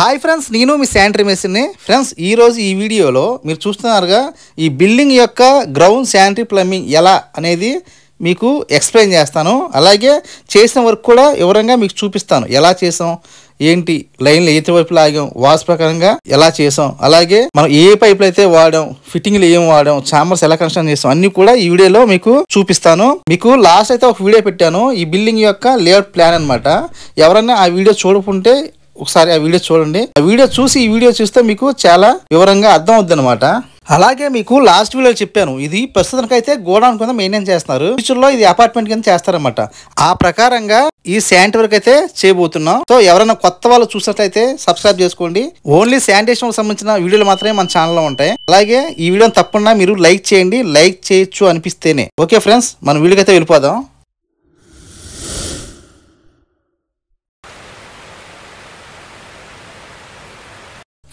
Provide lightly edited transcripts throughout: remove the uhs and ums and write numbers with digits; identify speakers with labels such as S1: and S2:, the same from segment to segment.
S1: Hi friends, నేను మీ sanitary మెషిన్ని. Friends, ఈరోజు ఈ వీడియోలో మీరు చూస్తున్నారుగా ఈ బిల్డింగ్ యొక్క గ్రౌండ్ శానిటరీ ప్లంబింగ్ ఎలా అనేది మీకు ఎక్స్ప్లెయిన్ చేస్తాను. అలాగే చేసిన వర్క్ కూడా వివరంగా మీకు చూపిస్తాను. ఎలా చేసాం, ఏంటి, లైన్లు ఏ వైపు లాగాం, వాస్ ప్రకారంగా ఎలా చేసాం, అలాగే మనం ఏ పైపులు అయితే వాడాం, ఫిట్టింగ్లు ఏం వాడాం, చాంబర్స్ ఎలా కన్స్ట్రక్షన్ చేసాం అన్ని కూడా ఈ వీడియోలో మీకు చూపిస్తాను. మీకు లాస్ట్ అయితే ఒక వీడియో పెట్టాను, ఈ బిల్డింగ్ యొక్క లేఅవుట్ ప్లాన్ అనమాట. ఎవరైనా ఆ వీడియో చూడకుంటే ఒకసారి ఆ వీడియో చూడండి. ఆ వీడియో చూసి ఈ వీడియో చూస్తే మీకు చాలా వివరంగా అర్థం అవుద్ది అనమాట. అలాగే మీకు లాస్ట్ వీడియో చెప్పాను, ఇది ప్రస్తుతానికి అయితే గోడౌన్ కింద మెయింటైన్ చేస్తున్నారు. ఫ్యూచర్ లో ఇది అపార్ట్మెంట్ కింద చేస్తారనమాట. ఆ ప్రకారంగా ఈ శానిటరీ వర్క్ అయితే చేయబోతున్నాం. సో ఎవరైనా కొత్త వాళ్ళు చూసినట్లయితే సబ్స్క్రైబ్ చేసుకోండి. ఓన్లీ శానిటేషన్ సంబంధించిన వీడియోలు మాత్రమే మన ఛానల్లో ఉంటాయి. అలాగే ఈ వీడియోని తప్పకుండా మీరు లైక్ చేయండి. లైక్ చేయొచ్చు అనిపిస్తేనే. ఓకే ఫ్రెండ్స్, మన వీడియోకి అయితే వెళ్ళిపోదాం.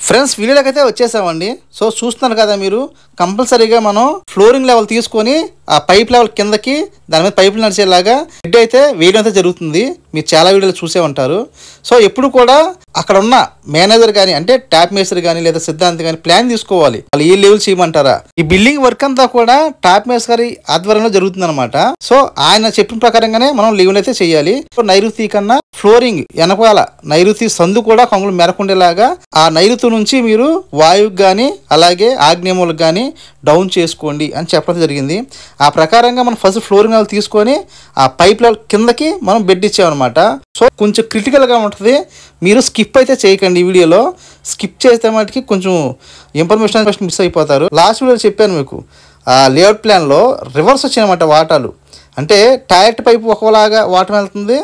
S1: ఫ్రెండ్స్, వీడియోలోకి అయితే వచ్చేసామండి. సో చూస్తున్నారు కదా మీరు, కంపల్సరీగా మనం ఫ్లోరింగ్ లెవెల్ తీసుకొని ఆ పైప్ లెవెల్ కిందకి దాని మీద పైపులు నడిచేలాగా హెడ్ అయితే వేయడం అయితే జరుగుతుంది. మీరు చాలా వీడియోలు చూసే ఉంటారు. సో ఎప్పుడు కూడా అక్కడ ఉన్న మేనేజర్ కానీ, అంటే ట్యాప్ మేస్త్రి కానీ లేదా సిద్ధాంతి కానీ ప్లాన్ తీసుకోవాలి, వాళ్ళు ఏ లెవెల్ చేయమంటారా. ఈ బిల్డింగ్ వర్క్ అంతా కూడా ట్యాప్ మేస్త్రి గారి ఆధ్వర్యంలో జరుగుతుంది అనమాట. సో ఆయన చెప్పిన ప్రకారంగానే మనం లెవెల్ అయితే చేయాలి. నైరుతి కన్నా ఫ్లోరింగ్ వెనకాల నైరుతి సందు కూడా కొంగులు మెరకుండేలాగా ఆ నైరుతి నుంచి మీరు వాయువుకి కానీ అలాగే ఆగ్నేయములకు కానీ డౌన్ చేసుకోండి అని చెప్పడం జరిగింది. ఆ ప్రకారంగా మనం ఫస్ట్ ఫ్లోరింగ్ లెవెల్ తీసుకొని ఆ పైప్ లెవెల్ కిందకి మనం బెడ్ ఇచ్చామన్నమాట. సో కొంచెం క్రిటికల్గా ఉంటుంది. మీరు స్కిప్ అయితే చేయకండి. ఈ వీడియోలో స్కిప్ చేస్తే మటుకి కొంచెం ఇన్ఫర్మేషన్ మిస్ అయిపోతారు. లాస్ట్ వీడియోలో చెప్పాను మీకు, ఆ లేఅవుట్ ప్లాన్లో రివర్స్ వచ్చాయన్నమాట వాటాలు. అంటే టాయిలెట్ పైపు ఒకలాగా వాటర్ వెళ్తుంది,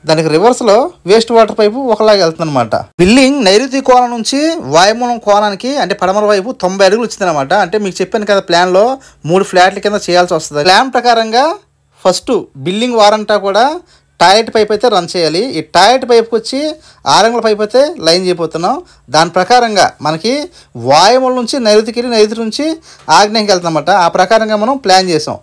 S1: దానికి రివర్స్లో వేస్ట్ వాటర్ పైపు ఒకలాగా వెళ్తుంది అనమాట. బిల్డింగ్ నైరుతి కోణం నుంచి వాయుమూలం కోణానికి అంటే పడమర వైపు 90 అడుగులు వచ్చింది అనమాట. అంటే మీకు చెప్పాను కదా, ప్లాన్లో 3 ఫ్లాట్ల కింద చేయాల్సి వస్తుంది. ప్లాన్ ప్రకారంగా ఫస్ట్ బిల్డింగ్ వారంతా కూడా టాయిలెట్ పైప్ అయితే రన్ చేయాలి. ఈ టాయిలెట్ పైప్కి వచ్చి 6 అంగుళాల పైప్ అయితే లైన్ చేయబోతున్నాం. దాని ప్రకారంగా మనకి వాయుమూలం నుంచి నైరుతికి వెళ్ళి నైరుతి నుంచి ఆగ్నేయంకి వెళ్తాం అన్నమాట. ఆ ప్రకారంగా మనం ప్లాన్ చేసాం.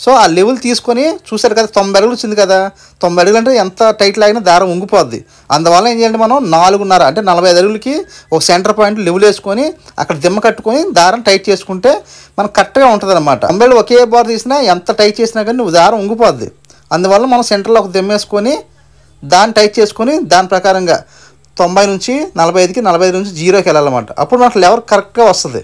S1: సో ఆ లెవెల్ తీసుకొని చూసారు కదా, 90 అడుగులు వచ్చింది కదా. 90 అడుగులు అంటే ఎంత టైట్ లాగినా దారం ఉంగిపోద్ది. అందువల్ల ఏం చేయాలంటే మనం 4.5 అంటే 45 అడుగులకి ఒక సెంటర్ పాయింట్ లెవెల్ వేసుకొని అక్కడ దిమ్మ కట్టుకొని దారం టైట్ చేసుకుంటే మనకు కరెక్ట్గా ఉంటుంది అనమాట. 90 ఒకే బార్ తీసినా ఎంత టైట్ చేసినా కానీ నువ్వు దారం ఉంగిపోద్ది. అందువల్ల మనం సెంటర్లో ఒక దిమ్మ వేసుకొని దాన్ని టైట్ చేసుకొని దాని ప్రకారంగా 90 నుంచి 45కి 45 నుంచి 0కి వెళ్ళాలన్నమాట. అప్పుడు మనకు లెవెల్ కరెక్ట్గా వస్తుంది.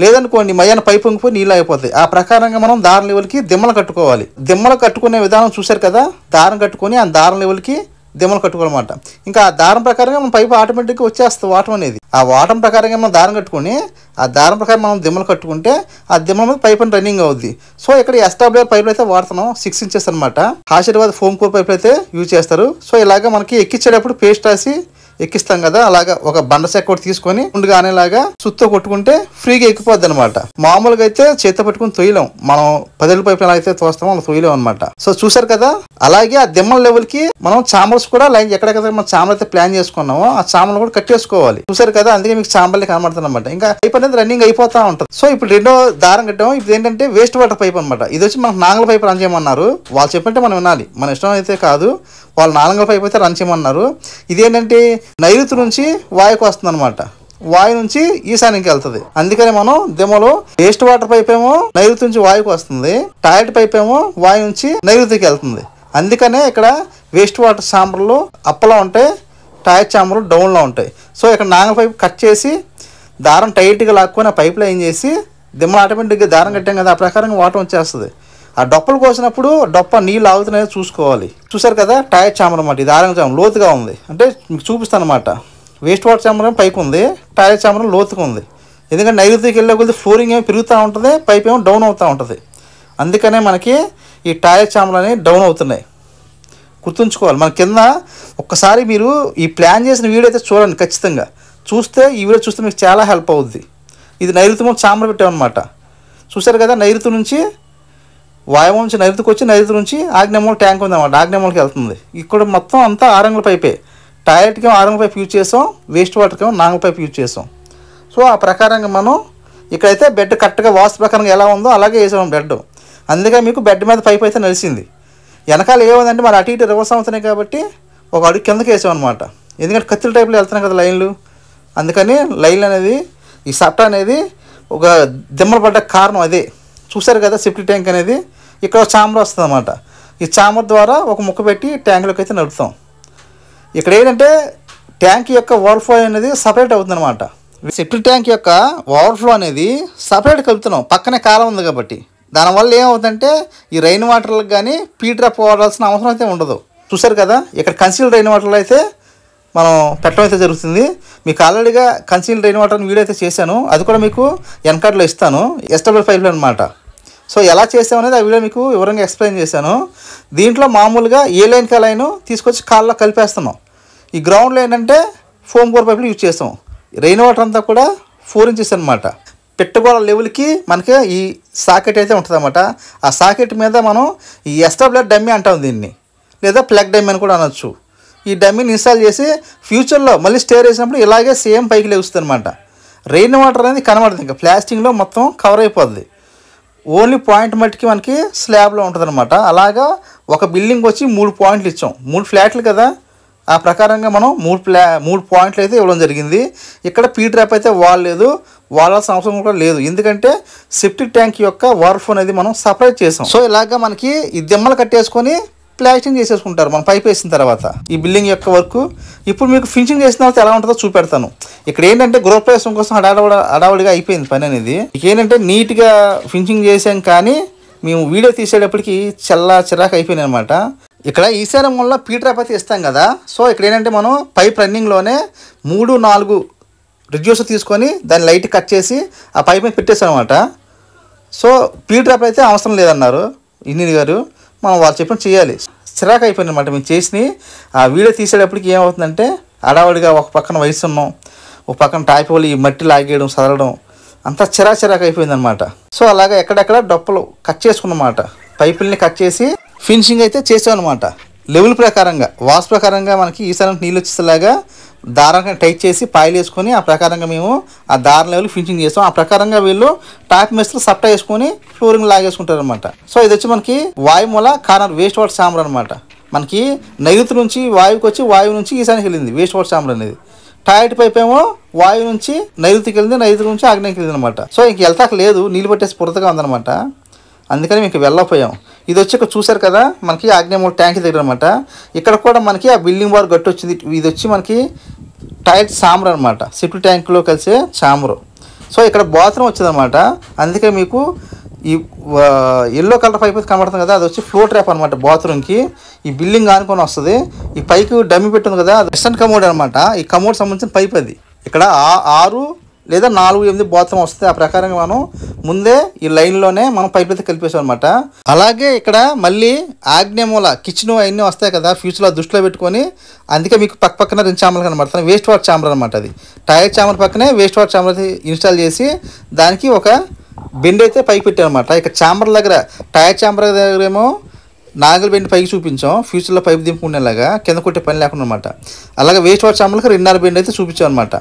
S1: లేదనుకోండి మయ్యాన పైపు ఉంగిపోయి నీళ్ళు అయిపోతాయి. ఆ ప్రకారంగా మనం దారం లెవెల్కి దిమ్మలు కట్టుకోవాలి. దిమ్మలు కట్టుకునే విధానం చూశారు కదా, దారం కట్టుకొని ఆ దారం లెవెల్కి దిమ్మలు కట్టుకోవాలన్నమాట. ఇంకా ఆ దారం ప్రకారంగా మనం పైపు ఆటోమేటిక్గా వచ్చేస్తుంది వాటం అనేది. ఆ వాటం ప్రకారంగా మనం దారం కట్టుకొని ఆ దారం ప్రకారం మనం దిమ్మలు కట్టుకుంటే ఆ దిమ్మల మీద పైప్ అని రన్నింగ్ అవుద్ది. సో ఇక్కడ ఎస్టాబ్లర్ పైపులు అయితే వాడుతున్నాం, 6 ఇంచెస్ అనమాట. ఆశీర్వాద్ ఫోమ్ కోర్ పైపులు అయితే యూజ్ చేస్తారు. సో ఇలాగ మనకి ఎక్కించేటప్పుడు పేస్ట్ రాసి ఎక్కిస్తాం కదా, అలాగా ఒక బండ సెక్క ఒకటి తీసుకొని ముందుగా అనేలాగా సుత్తో కొట్టుకుంటే ఫ్రీగా ఎక్కిపోద్ది అనమాట. మామూలుగా అయితే చేత పట్టుకుని తొయ్యలేం, మనం 10 పైపులు ఎలా అయితే తోస్తామో అలా తొయ్యలేం అనమాట. సో చూసారు కదా, అలాగే ఆ దిమ్మల లెవెల్ కి మనం చాంబర్స్ కూడా లైన్ ఎక్కడెక్కడ మనం చాంబర్ అయితే ప్లాన్ చేసుకున్నామో ఆ చాంబర్లు కూడా కట్టేసుకోవాలి. చూసారు కదా, అందుకే మీకు చాంబర్లే కనబడుతుంది అనమాట. ఇంకా పైప్ అనేది రన్నింగ్ అయిపోతా ఉంటుంది. సో ఇప్పుడు రెండో దారం కట్టాము. ఇప్పుడు ఏంటంటే వేస్ట్ వాటర్ పైప్ అనమాట. ఇది వచ్చి మనకు నాగల పైప్ రన్ చేయమన్నారు. వాళ్ళు చెప్పంటే మనం వినాలి, మన ఇష్టం అయితే కాదు. వాళ్ళు 4 అంగుళాల పైప్ అయితే రన్ చేయమన్నారు. ఇదేంటంటే నైరుతి నుంచి వాయుకు వస్తుంది అనమాట, వాయు నుంచి ఈశాన్యంకి వెళ్తుంది. అందుకని మనం దిమ్మలో వేస్ట్ వాటర్ పైప్ ఏమో నైరుతి నుంచి వాయుకు వస్తుంది, టాయిలెట్ పైప్ ఏమో వాయు నుంచి నైరుతికి వెళ్తుంది. అందుకనే ఇక్కడ వేస్ట్ వాటర్ చాంబర్లు అప్పలో ఉంటాయి, టాయిలెట్ చాంబర్లు డౌన్లో ఉంటాయి. సో ఇక్కడ నాగల పైప్ కట్ చేసి దారం టైట్గా లాక్కొని ఆ పైప్లో ఏం చేసి దిమ్మలు ఆటోమేటిక్గా దారం కట్టాం కదా, ఆ ప్రకారంగా వాటర్ వచ్చేస్తుంది. ఆ డొప్పలు కోసినప్పుడు డొప్ప నీళ్ళు ఆగుతున్నాయో చూసుకోవాలి. చూసారు కదా, టాయిలెట్ చాంబర్ అనమాట. ఇది ఆరంగ చాంబర్ లోతుగా ఉంది. అంటే మీకు చూపిస్తాను అనమాట. వేస్ట్ వాటర్ చాంబర్ పైకి ఉంది, టాయిలెట్ చాంబర్ లోతుగా ఉంది. ఎందుకంటే నైరుతికి వెళ్ళే కొద్ది ఫ్లోరింగ్ ఏమో పెరుగుతూ ఉంటుంది, పైప్ ఏమో డౌన్ అవుతూ ఉంటుంది. అందుకనే మనకి ఈ టాయిలెట్ చాంబర్ అనేవి డౌన్ అవుతున్నాయి. గుర్తుంచుకోవాలి. మన కింద ఒక్కసారి మీరు ఈ ప్లాన్ చేసిన వీడియో అయితే చూడండి ఖచ్చితంగా. చూస్తే ఈ వీడియో చూస్తే మీకు చాలా హెల్ప్ అవుద్ది. ఇది నైరుతి మూలం చాంబర్ పెట్టామన్నమాట. చూసారు కదా, నైరుతి నుంచి వాయుమూలం నుంచి నైరుతికి వచ్చి నైరుతి నుంచి ఆగ్నేయమూల ట్యాంక్ ఉందన్నమాట, ఆగ్నేయమూలకి వెళ్తుంది. ఇక్కడ మొత్తం అంతా 6 అంగుళాల పైపే. టాయిలెట్కి 6 అంగుళాల పైప్ యూజ్ చేసాం, వేస్ట్ వాటర్కి 4 అంగుళాల పైప్ యూజ్ చేసాం. సో ఆ ప్రకారంగా మనం ఇక్కడైతే బెడ్ కరెక్ట్గా వాస్తు ప్రకారంగా ఎలా ఉందో అలాగే వేసాం బెడ్. అందుకే మీకు బెడ్ మీద పైప్ అయితే నలిసింది. వెనకాల ఏముందంటే మరి అటు ఇటు రివర్స్ అవుతున్నాయి కాబట్టి ఒక అడుగు కిందకి వేసాం అనమాట. ఎందుకంటే కత్తిల టైప్లో వెళ్తున్నాయి కదా లైన్లు, అందుకని లైన్ అనేది ఈ సప్టా అనేది ఒక దిమ్మలు పడ్డ కారణం అదే. చూసారు కదా సెప్టిక్ ట్యాంక్ అనేది ఇక్కడ చాంబర్ వస్తుంది అన్నమాట. ఈ చాంబర్ ద్వారా ఒక ముక్క పెట్టి ట్యాంకులోకి అయితే నడుపుతాం. ఇక్కడ ఏంటంటే ట్యాంక్ యొక్క ఓవర్ఫ్లో అనేది సపరేట్ అవుతుంది అనమాట. సెప్టిక్ ట్యాంక్ యొక్క ఓవర్ఫ్లో అనేది సపరేట్ కలుపుతున్నాం, పక్కనే కాలం ఉంది కాబట్టి. దానివల్ల ఏమవుతుందంటే ఈ రైన్ వాటర్లకు కానీ పీట్రాప్ వాడాల్సిన అవసరం అయితే ఉండదు. చూసారు కదా ఇక్కడ కన్సీల్డ్ రైన్ వాటర్లో అయితే మనం పెట్టడం అయితే జరుగుతుంది. మీకు ఆల్రెడీగా కన్సీల్డ్ రైన్ వాటర్ వీడియో అయితే చేశాను, అది కూడా మీకు ఎన్కార్డ్లో ఇస్తాను. ఎస్డబ్ల్యూ ఫైల్ అనమాట. సో ఎలా చేసామనేది ఆ వీడియో మీకు వివరంగా ఎక్స్ప్లెయిన్ చేశాను. దీంట్లో మామూలుగా ఏ లైన్కి ఆ లైన్ తీసుకొచ్చి కాల్లో కలిపేస్తున్నాం. ఈ గ్రౌండ్లో ఏంటంటే ఫోమ్ కోర్ పైపులు యూజ్ చేస్తాం. రెయిన్ వాటర్ అంతా కూడా 4 ఇంచెస్ అనమాట. పెట్టుకోల లెవెల్కి మనకి ఈ సాకెట్ అయితే ఉంటుంది అన్నమాట. ఆ సాకెట్ మీద మనం ఈ ఎస్డబ్ల్యూ డమ్మీ అంటాం దీన్ని, లేదా ప్లగ్ డమ్మీ అని కూడా అనొచ్చు. ఈ డమ్మీని ఇన్స్టాల్ చేసి ఫ్యూచర్లో మళ్ళీ స్టేర్ వేసినప్పుడు ఇలాగే సేమ్ పైకి లేస్తుంది అనమాట. రెయిన్ వాటర్ అనేది కనబడుతుంది, ఇంకా ప్లాస్టింగ్లో మొత్తం కవర్ అయిపోద్ది. ఓన్లీ పాయింట్ మట్టికి మనకి స్లాబ్లో ఉంటుంది అనమాట. అలాగా ఒక బిల్డింగ్ వచ్చి 3 పాయింట్లు ఇచ్చాం, 3 ఫ్లాట్లు కదా, ఆ ప్రకారంగా మనం 3 పాయింట్లు అయితే ఇవ్వడం జరిగింది. ఇక్కడ పీట్రాప్ అయితే వాడలేదు, వాడాల్సిన అవసరం కూడా లేదు, ఎందుకంటే సెప్టిక్ ట్యాంక్ యొక్క ఓవర్ఫ్లో అనేది మనం సపరేట్ చేసాం. సో ఇలాగా మనకి ఈ దిమ్మలు కట్టేసుకొని ప్లాస్టింగ్ చేసేసుకుంటారు మనం పైప్ వేసిన తర్వాత. ఈ బిల్డింగ్ యొక్క వర్క్ ఇప్పుడు మీకు ఫినిషింగ్ చేసిన తర్వాత ఎలా ఉంటుందో చూపెడతాను. ఇక్కడ ఏంటంటే గృహప్రవేశం కోసం హడావుడిగా అయిపోయింది పని అనేది. ఏంటంటే నీట్గా ఫినిషింగ్ చేసాం, కానీ మేము వీడియో తీసేటప్పటికి చిరాకు అయిపోయింది అనమాట. ఇక్కడ ఈశాన్యం వల్ల పీట్రాప్ అయితే ఇస్తాం కదా. సో ఇక్కడ ఏంటంటే మనం పైప్ రన్నింగ్లోనే 3-4 రిడ్యూసర్ తీసుకొని దాన్ని లైట్ కట్ చేసి ఆ పైప్ మీద పెట్టేసాం అనమాట. సో పీట్రాప్ అయితే అవసరం లేదన్నారు ఇంజనీర్ గారు. మనం వాళ్ళు చెప్పినట్టు చేయాలి. చిరాకు అయిపోయింది అనమాట మేము చేసి. ఆ వీడియో తీసేటప్పటికి ఏమవుతుందంటే హడావుడిగా ఒక పక్కన వయసు ఉన్నాం, ఒక పక్కన టాప్ వాళ్ళు ఈ మట్టి లాగేయడం చదవడం అంతా చిరాకు అయిపోయింది అనమాట. సో అలాగా ఎక్కడెక్కడ డొప్పలు కట్ చేసుకున్నమాట, పైపుల్ని కట్ చేసి ఫినిషింగ్ అయితే చేసాం అనమాట. లెవెల్ ప్రకారంగా వాస్ ప్రకారంగా మనకి ఈసారి నీళ్ళు వచ్చేలాగా దారాన్ని టైట్ చేసి పాయిల్ వేసుకొని ఆ ప్రకారంగా మేము ఆ దారం లెవెల్ ఫినిషింగ్ చేస్తాం. ఆ ప్రకారంగా వీళ్ళు టాప్ మేస్త్రులు సప్టా వేసుకొని ఫ్లోరింగ్ లాగేసుకుంటారు అనమాట. సో ఇది వచ్చి మనకి వాయుమూల కార్నర్ వేస్ట్ వాటర్ చాంబర్ అనమాట. మనకి నైరుతి నుంచి వాయువుకి వచ్చి వాయువు నుంచి ఈశాన్యకి వెళ్ళింది వేస్ట్ వాటర్ చాంబర్ అనేది. టాయిలెట్ పైప్ ఏమో వాయువు నుంచి నైరుతికి వెళ్ళింది, నైరుతి నుంచి ఆగ్నేయకి వెళ్ళింది అనమాట. సో ఇంక వెళ్తాక లేదు, నీళ్ళు పట్టేసి పురతగా ఉందనమాట. అందుకని మీకు వెళ్ళకపోయాం. ఇది వచ్చి ఇక్కడ చూసారు కదా మనకి ఆగ్నేయమూల ట్యాంక్ దగ్గర అనమాట. ఇక్కడ కూడా మనకి ఆ బిల్డింగ్ వార్ గట్టు వచ్చింది. ఇది వచ్చి మనకి టాయిలెట్ చాంబర్ అనమాట, సెప్టిక్ ట్యాంక్లో కలిసే చాంబరు. సో ఇక్కడ బాత్రూమ్ వచ్చిందనమాట. అందుకే మీకు ఈ ఎల్లో కలర్ పైప్ అయితే కనబడుతుంది కదా, అది వచ్చి ఫ్లో ట్రాప్ అనమాట. బాత్రూమ్కి ఈ బిల్డింగ్ ఆనుకొని వస్తుంది. ఈ పైకి డమ్మి పెట్టింది కదా, అది వెస్టర్న్ కమోడ్ అనమాట. ఈ కమోడ్ సంబంధించిన పైప్ అది. ఇక్కడ 6 లేదా 4-8 బాత్రూమ్ వస్తుంది. ఆ ప్రకారంగా మనం ముందే ఈ లైన్లోనే మనం పైప్ అయితే కలిపేసాం అనమాట. అలాగే ఇక్కడ మళ్ళీ ఆగ్నేయమూల కిచెన్ అవన్నీ వస్తాయి కదా, ఫ్యూచర్లో దృష్టిలో పెట్టుకొని అందుకే మీకు పక్కన 2 చాంబర్లు కనబడుతున్నాయి. వేస్ట్ వాటర్ చాంబర్ అనమాట. అది టాయిలెట్ చాంబర్ పక్కనే వేస్ట్ వాటర్ చాంబర్ అయితే ఇన్స్టాల్ చేసి దానికి ఒక బెండ్ అయితే పైకి పెట్టామన్నమాట. ఇక చాంబర్ దగ్గర టాయిలెట్ చాంబర్ దగ్గర ఏమో నాగల్ బెండ్ పైకి చూపించాం, ఫ్యూచర్లో పైపు దింపుకునేలాగా కింద కొట్టే పని లేకుండా అనమాట. అలాగే వేస్ట్ వాటర్ చాంబర్కి 2.5 బెండ్ అయితే చూపించాం అనమాట.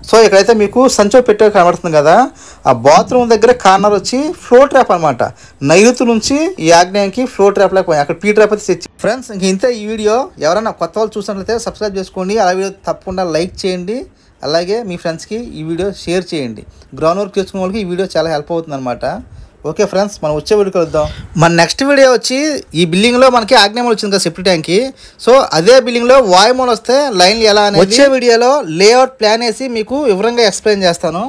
S1: సో ఇక్కడైతే మీకు సంచో పెట్టే కనబడుతుంది కదా, ఆ బాత్రూమ్ దగ్గర కార్నర్ వచ్చి ఫ్లో ట్రాప్ అనమాట. నైరుతి నుంచి ఈ ఆగ్నేయానికి ఫ్లో ట్రాప్ లేకపోయి అక్కడ పీ ట్రాప్ అయితే తెచ్చి. ఫ్రెండ్స్ ఇంక ఇంతే ఈ వీడియో. ఎవరైనా కొత్త వాళ్ళు చూసినట్లయితే సబ్స్క్రైబ్ చేసుకోండి. అలా వీడియో తప్పకుండా లైక్ చేయండి. అలాగే మీ ఫ్రెండ్స్కి ఈ వీడియో షేర్ చేయండి. గ్రౌండ్ వర్క్ చేసుకునే వాళ్ళకి ఈ వీడియో చాలా హెల్ప్ అవుతుంది అనమాట. ఓకే ఫ్రెండ్స్, మనం వచ్చే వీడియో కలుద్దాం. మన నెక్స్ట్ వీడియో వచ్చి ఈ బిల్డింగ్లో మనకి ఆగ్నేయమూల వచ్చింది కదా సెప్టిక్ ట్యాంక్కి. సో అదే బిల్డింగ్లో వాయుమూల వస్తే లైన్లు ఎలా అనేది వచ్చే వీడియోలో లేఅవుట్ ప్లాన్ వేసి మీకు వివరంగా ఎక్స్ప్లెయిన్ చేస్తాను.